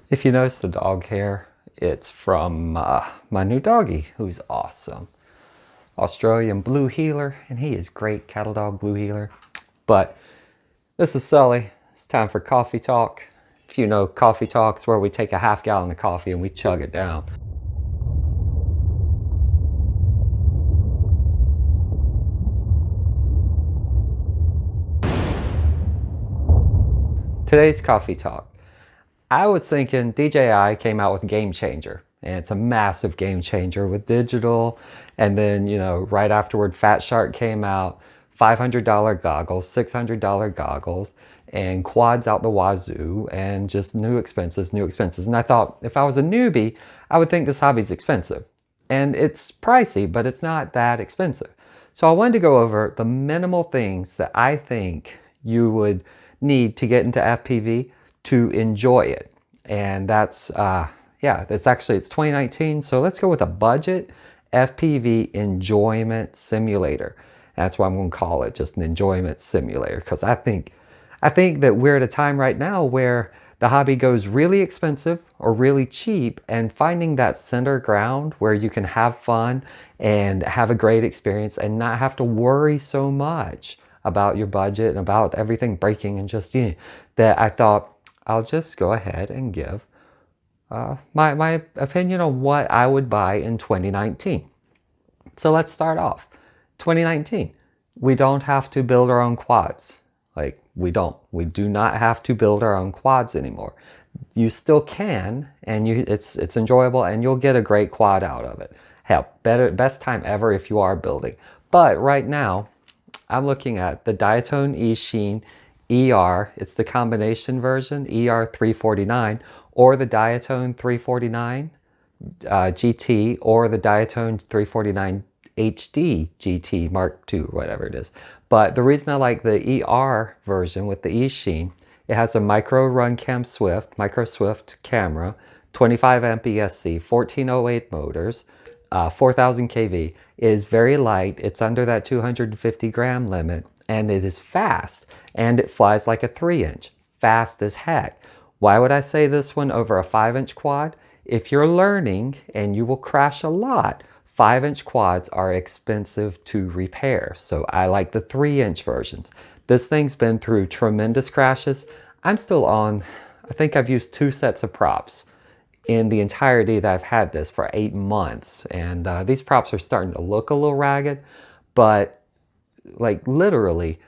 If you notice the dog hair, it's from my new doggy, who's awesome. Australian Blue Heeler, and he is great, cattle dog Blue Heeler. But this is Sully. It's time for coffee talk. If you know coffee talks, where we take a half gallon of coffee and we chug it down. Today's coffee talk. I was thinking DJI came out with Game Changer, and it's a massive game changer with digital. And then, you know, right afterward, Fat Shark came out, $500 goggles, $600 goggles, and quads out the wazoo, and just new expenses, new expenses. And I thought, if I was a newbie, I would think this hobby's expensive. And it's pricey, but it's not that expensive. So I wanted to go over the minimal things that I think you would need to get into FPV to enjoy it. And that's it's 2019, so let's go with a budget FPV enjoyment simulator. That's what I'm going to call it, just an enjoyment simulator, because I think that we're at a time right now where the hobby goes really expensive or really cheap, and finding that center ground where you can have fun and have a great experience and not have to worry so much about your budget and about everything breaking, and just, you know, that I thought I'll just go ahead and give my opinion on what I would buy in 2019. So let's start off. 2019, we don't have to build our own quads. Like, we do not have to build our own quads anymore. You still can, and it's enjoyable, and you'll get a great quad out of it. Hell, best time ever if you are building. But right now, I'm looking at the Diatone eSheen ER. It's the combination version, ER 349, or the Diatone 349 GT, or the Diatone 349 HD GT Mark II, whatever it is. But the reason I like the ER version with the eSheen, it has a micro Runcam micro Swift camera, 25 amp ESC, 1408 motors, 4000 kV. It is very light. It's under that 250 gram limit, and it is fast, and it flies like a 3-inch, fast as heck. Why would I say this one over a 5-inch quad? If you're learning and you will crash a lot, 5-inch quads are expensive to repair. So I like the 3-inch versions. This thing's been through tremendous crashes. I'm still on, I think I've used 2 sets of props in the entirety that I've had this for 8 months. And these props are starting to look a little ragged, but like literally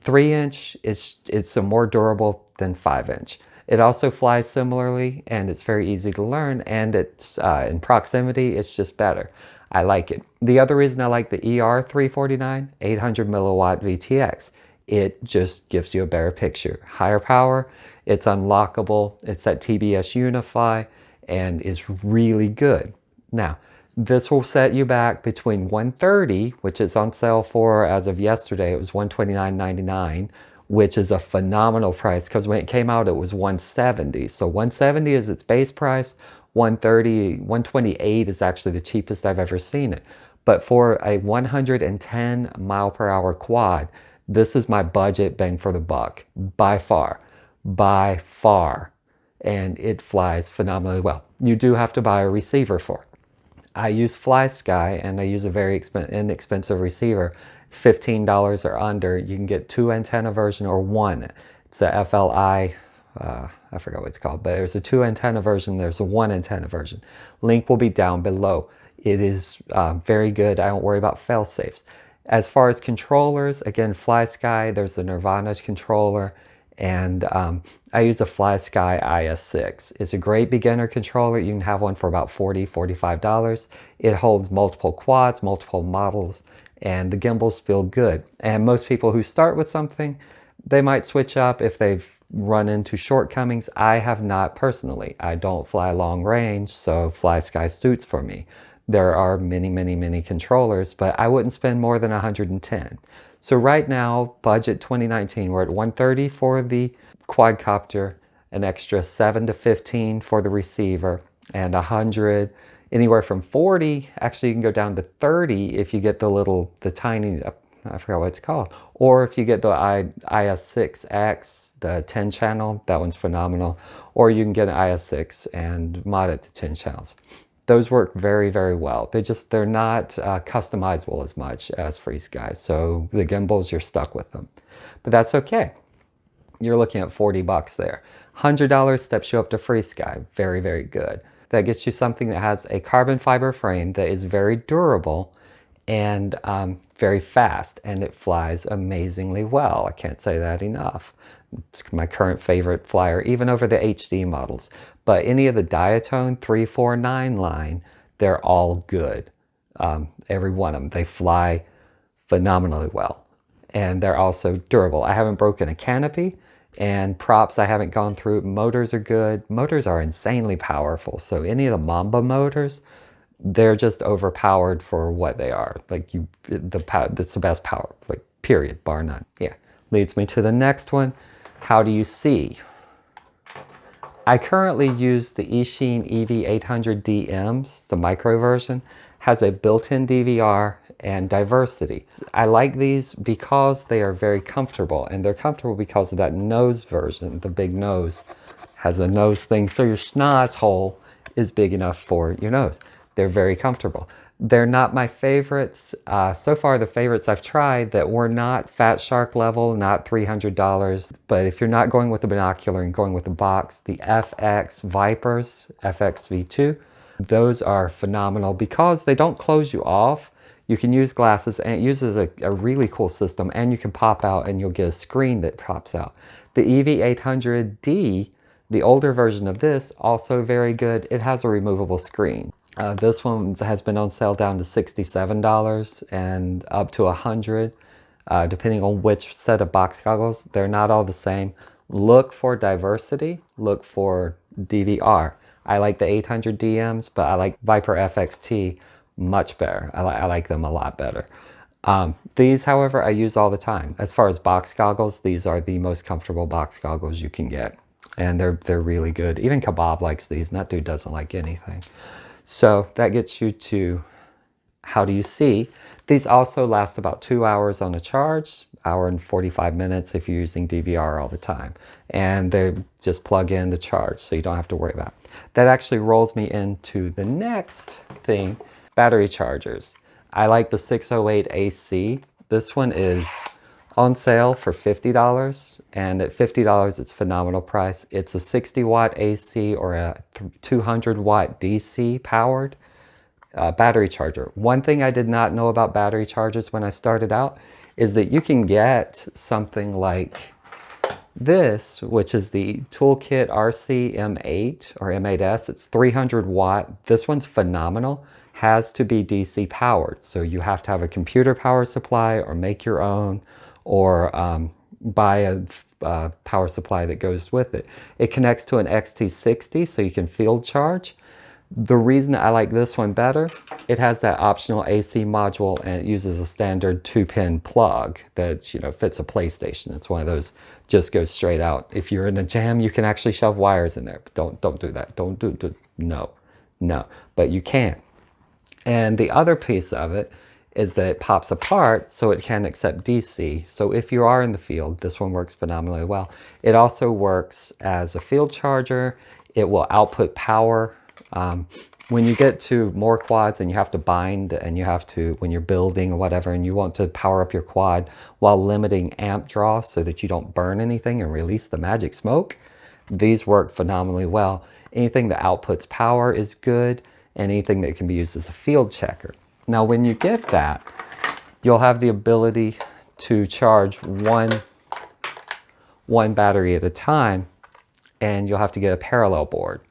3-inch it's more durable than 5-inch. It also flies similarly, and it's very easy to learn, and it's in proximity, it's just better. I like it. The other reason I like the ER 349, 800 milliwatt VTX, it just gives you a better picture. Higher power, it's unlockable, it's that TBS Unify, and is really good. Now, this will set you back between $130, which is on sale for, as of yesterday, it was $129.99, which is a phenomenal price, because when it came out, it was $170. So $170 is its base price. $128 is actually the cheapest I've ever seen it. But for a 110 mile per hour quad, this is my budget bang for the buck, by far, by far. And it flies phenomenally well. You do have to buy a receiver for it. I use FlySky, and I use a very inexpensive receiver. It's $15 or under. You can get 2 antenna version or 1. It's the FLI, I forgot what it's called, but there's a 2 antenna version, there's a 1 antenna version. Link will be down below. It is very good. I don't worry about fail safes. As far as controllers, again, FlySky, there's the Nirvana controller, and I use a FlySky IS6. It's a great beginner controller. You can have one for about $40, $45. It holds multiple quads, multiple models, and the gimbals feel good. And most people who start with something, they might switch up if they've run into shortcomings. I have not personally. I don't fly long range, so FlySky suits for me. There are many, many, many controllers, but I wouldn't spend more than 110. So right now, budget 2019, we're at 130 for the quadcopter, an extra 7 to 15 for the receiver, and 100, anywhere from 40, actually you can go down to 30 if you get the tiny, I forgot what it's called. Or if you get the IS6X, the 10 channel, that one's phenomenal. Or you can get an IS6 and mod it to 10 channels. Those work very, very well. They're not customizable as much as FrSky. So the gimbals, you're stuck with them. But that's okay. You're looking at 40 bucks there. $100 steps you up to FrSky. Very, very good. That gets you something that has a carbon fiber frame that is very durable and very fast, and it flies amazingly well. I can't say that enough. It's my current favorite flyer, even over the HD models. But any of the Diatone 349 line, they're all good. Every one of them. They fly phenomenally well. And they're also durable. I haven't broken a canopy, and props I haven't gone through. Motors are good. Motors are insanely powerful. So any of the Mamba motors, they're just overpowered for what they are. Like that's the best power, like period, bar none. Yeah, leads me to the next one. How do you see? I currently use the Eachine EV800DMs, the micro version, has a built-in DVR and diversity. I like these because they are very comfortable, and they're comfortable because of that nose version. The big nose has a nose thing, so your schnoz hole is big enough for your nose. They're very comfortable. They're not my favorites. So far, the favorites I've tried that were not Fat Shark level, not $300. But if you're not going with the binocular and going with the box, the FX Vipers, FX-V2, those are phenomenal because they don't close you off. You can use glasses, and it uses a really cool system, and you can pop out and you'll get a screen that pops out. The EV800D, the older version of this, also very good. It has a removable screen. This one has been on sale down to $67 and up to $100, depending on which set of box goggles. They're not all the same. Look for diversity, look for DVR. I like the 800 DMs, but I like Viper FXT much better. I like them a lot better. These, however, I use all the time. As far as box goggles, these are the most comfortable box goggles you can get. And they're really good. Even Kebab likes these, and that dude doesn't like anything. So that gets you to how do you see. These also last about 2 hours on a charge, hour and 45 minutes if you're using DVR all the time. And they just plug in to charge, so you don't have to worry about it. That actually rolls me into the next thing, battery chargers. I like the 608 AC. This one is on sale for $50, and at $50 it's a phenomenal price. It's a 60 watt AC or a 200 watt DC powered battery charger. One thing I did not know about battery chargers when I started out is that you can get something like this, which is the ToolkitRC M8 or M8S. It's 300 watt. This one's phenomenal. Has to be DC powered. So you have to have a computer power supply or make your own, or buy a power supply that goes with it. It connects to an XT60, so you can field charge. The reason I like this one better, it has that optional AC module, and it uses a standard 2-pin plug that, you know, fits a PlayStation. It's one of those, just goes straight out. If you're in a jam, you can actually shove wires in there. But don't do that. Don't do no. But you can. And the other piece of it is that it pops apart so it can accept DC. So if you are in the field, this one works phenomenally well. It also works as a field charger. It will output power. When you get to more quads and you have to bind, and you have to, when you're building or whatever, and you want to power up your quad while limiting amp draw so that you don't burn anything and release the magic smoke, these work phenomenally well. Anything that outputs power is good, and anything that can be used as a field checker. Now, when you get that, you'll have the ability to charge one battery at a time, and you'll have to get a parallel board.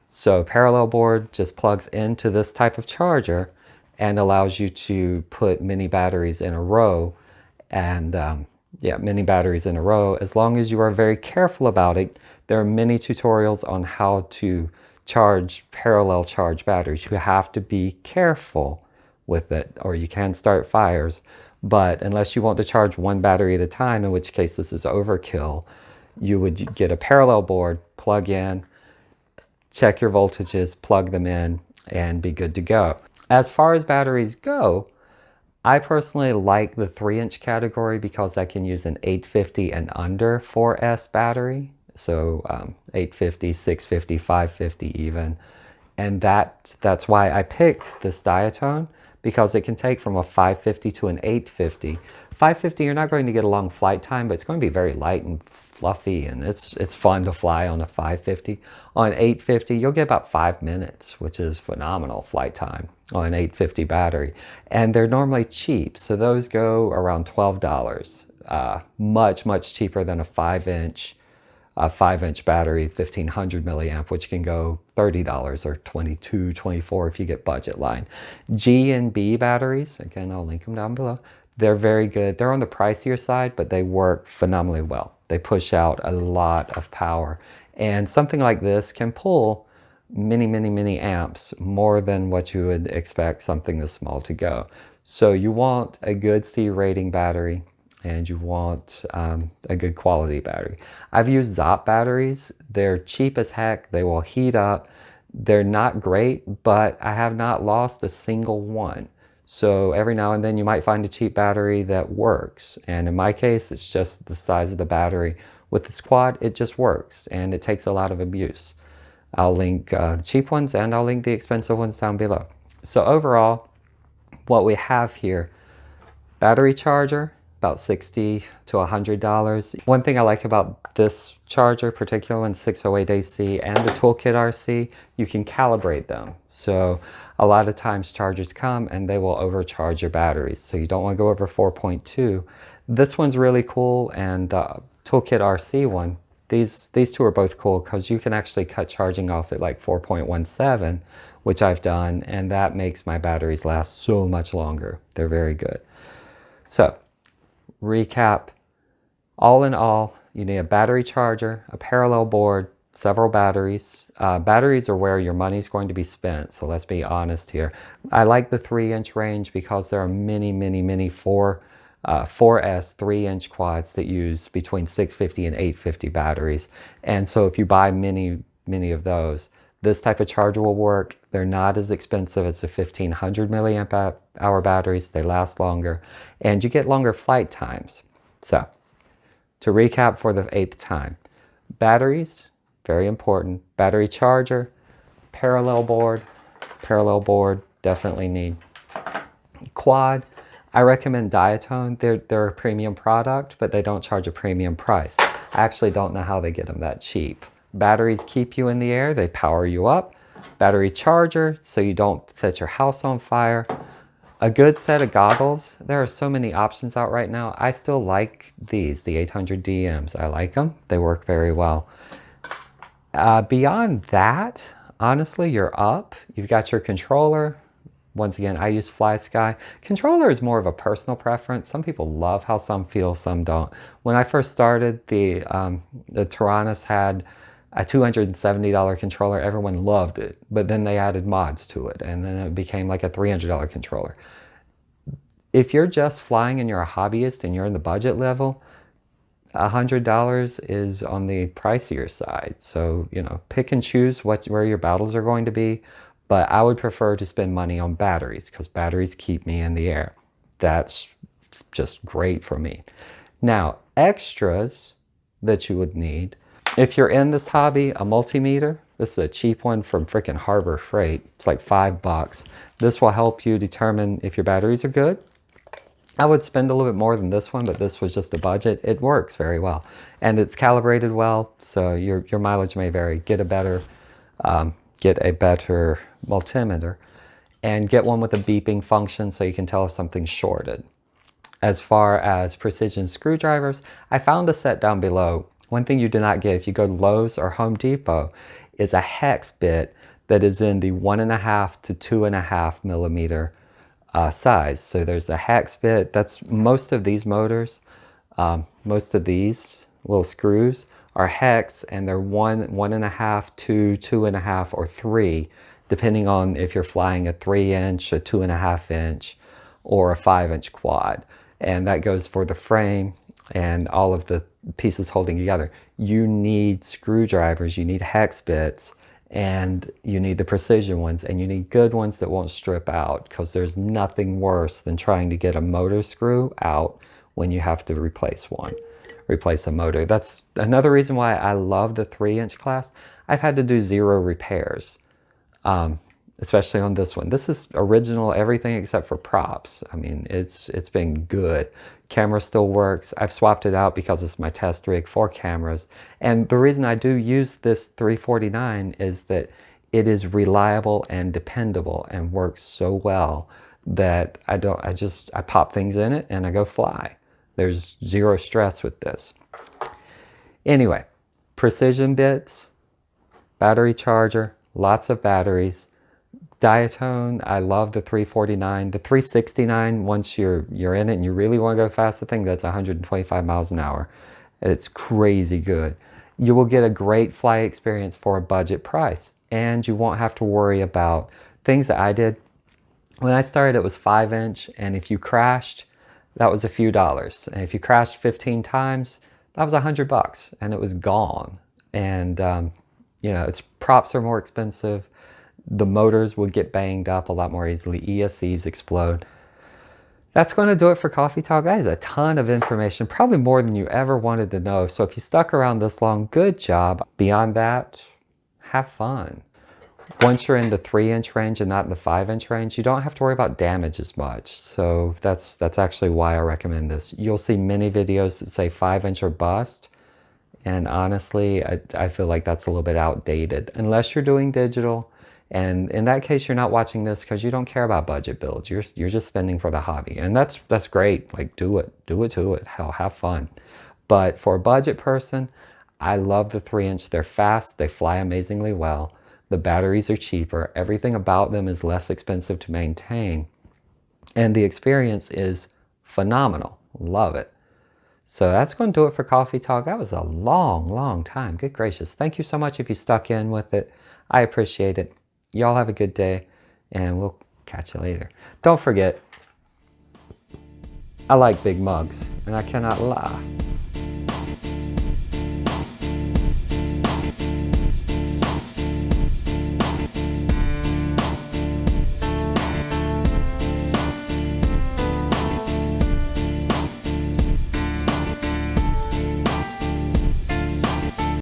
So parallel board just plugs into this type of charger and allows you to put many batteries in a row. And many batteries in a row, as long as you are very careful about it. There are many tutorials on how to charge parallel charge batteries. You have to be careful with it, or you can start fires. But unless you want to charge one battery at a time, in which case this is overkill, you would get a parallel board, plug in, check your voltages, plug them in, and be good to go. As far as batteries go, I personally like the 3-inch category because I can use an 850 and under 4S battery. So 850, 650, 550 even. And that's why I picked this diatone, because it can take from a 550 to an 850. 550, you're not going to get a long flight time, but it's going to be very light and fluffy, and it's fun to fly on a 550. On 850, you'll get about 5 minutes, which is phenomenal flight time on an 850 battery. And they're normally cheap, so those go around $12. Much cheaper than a 5-inch battery, 1500 milliamp, which can go $30 or $22, $24 if you get budget line. G and B batteries, again, I'll link them down below. They're very good. They're on the pricier side, but they work phenomenally well. They push out a lot of power. And something like this can pull many amps, more than what you would expect something this small to go. So you want a good C rating battery, and you want a good quality battery. I've used ZOP batteries. They're cheap as heck. They will heat up. They're not great, but I have not lost a single one. So every now and then you might find a cheap battery that works. And in my case, it's just the size of the battery. With this quad, it just works, and it takes a lot of abuse. I'll link the cheap ones, and I'll link the expensive ones down below. So overall, what we have here, battery charger, about $60 to $100. One thing I like about this charger, particularly in 608 AC and the ToolkitRC, you can calibrate them. So a lot of times chargers come and they will overcharge your batteries, so you don't want to go over 4.2. This one's really cool, and ToolkitRC one, these two are both cool because you can actually cut charging off at like 4.17, which I've done, and that makes my batteries last so much longer. They're very good. So recap, all in all, you need a battery charger, a parallel board, several batteries. Batteries are where your money's going to be spent, so let's be honest here. I like the 3-inch range because there are many 4S 3-inch quads that use between 650 and 850 batteries. And so if you buy many of those, this type of charger will work. They're not as expensive as the 1500 milliamp hour batteries. They last longer, and you get longer flight times. So to recap for the 8th time, batteries, very important. Battery charger, parallel board, definitely need. Quad, I recommend Diatone. They're a premium product, but they don't charge a premium price. I actually don't know how they get them that cheap. Batteries keep you in the air, they power you up. Battery charger, so you don't set your house on fire. A good set of goggles. There are so many options out right now. I still like these, the 800 DMs. I like them. They work very well. Beyond that, honestly, you're up. You've got your controller. Once again, I use FlySky. Controller is more of a personal preference. Some people love how some feel, some don't. When I first started, the Taranis had a $270 controller. Everyone loved it, but then they added mods to it, and then it became like a $300 controller. If you're just flying and you're a hobbyist and you're in the budget level, $100 is on the pricier side. So, you know, pick and choose where your battles are going to be. But I would prefer to spend money on batteries because batteries keep me in the air. That's just great for me. Now, extras that you would need, if you're in this hobby, a multimeter. This is a cheap one from frickin' Harbor Freight. It's like $5. This will help you determine if your batteries are good. I would spend a little bit more than this one, but this was just a budget. It works very well, and it's calibrated well, so your mileage may vary. Get a better multimeter, and get one with a beeping function so you can tell if something's shorted. As far as precision screwdrivers, I found a set down below. One thing you do not get if you go to Lowe's or Home Depot is a hex bit that is in the 1.5 to 2.5 millimeter size. So there's the hex bit. That's most of these motors. Most of these little screws are hex, and they're 1.5, 2, 2.5, or 3, depending on if you're flying a 3-inch, a 2.5-inch, or a 5-inch quad. And that goes for the frame and all of the pieces holding together. You need screwdrivers, you need hex bits, and you need the precision ones, and you need good ones that won't strip out, because there's nothing worse than trying to get a motor screw out when you have to replace a motor. That's another reason why I love the 3-inch class. I've had to do 0 repairs, especially on this one. This is original, everything except for props. I mean, it's been good. Camera still works. I've swapped it out because it's my test rig for cameras. And the reason I do use this 349 is that it is reliable and dependable and works so well that I pop things in it and I go fly. There's 0 stress with this. Anyway, precision bits, battery charger, lots of batteries. Diatone, I love the 349. The 369, once you're in it and you really want to go fast, the thing that's 125 miles an hour. It's crazy good. You will get a great flight experience for a budget price, and you won't have to worry about things that I did. When I started, it was 5-inch, and if you crashed, that was a few dollars. And if you crashed 15 times, that was $100, and it was gone. And you know, its props are more expensive. The motors will get banged up a lot more easily. ESCs explode. That's going to do it for Coffee Talk. That is a ton of information, probably more than you ever wanted to know. So if you stuck around this long, good job. Beyond that, have fun. Once you're in the 3-inch range and not in the 5-inch range, you don't have to worry about damage as much. So that's actually why I recommend this. You'll see many videos that say 5-inch or bust. And honestly, I feel like that's a little bit outdated, unless you're doing digital. And in that case, you're not watching this because you don't care about budget builds. You're just spending for the hobby, and that's great. Like, do it to it. Hell, have fun. But for a budget person, I love the 3-inch. They're fast. They fly amazingly well. The batteries are cheaper. Everything about them is less expensive to maintain, and the experience is phenomenal. Love it. So that's going to do it for Coffee Talk. That was a long time. Good gracious. Thank you so much if you stuck in with it. I appreciate it. Y'all have a good day, and we'll catch you later. Don't forget, I like big mugs, and I cannot lie.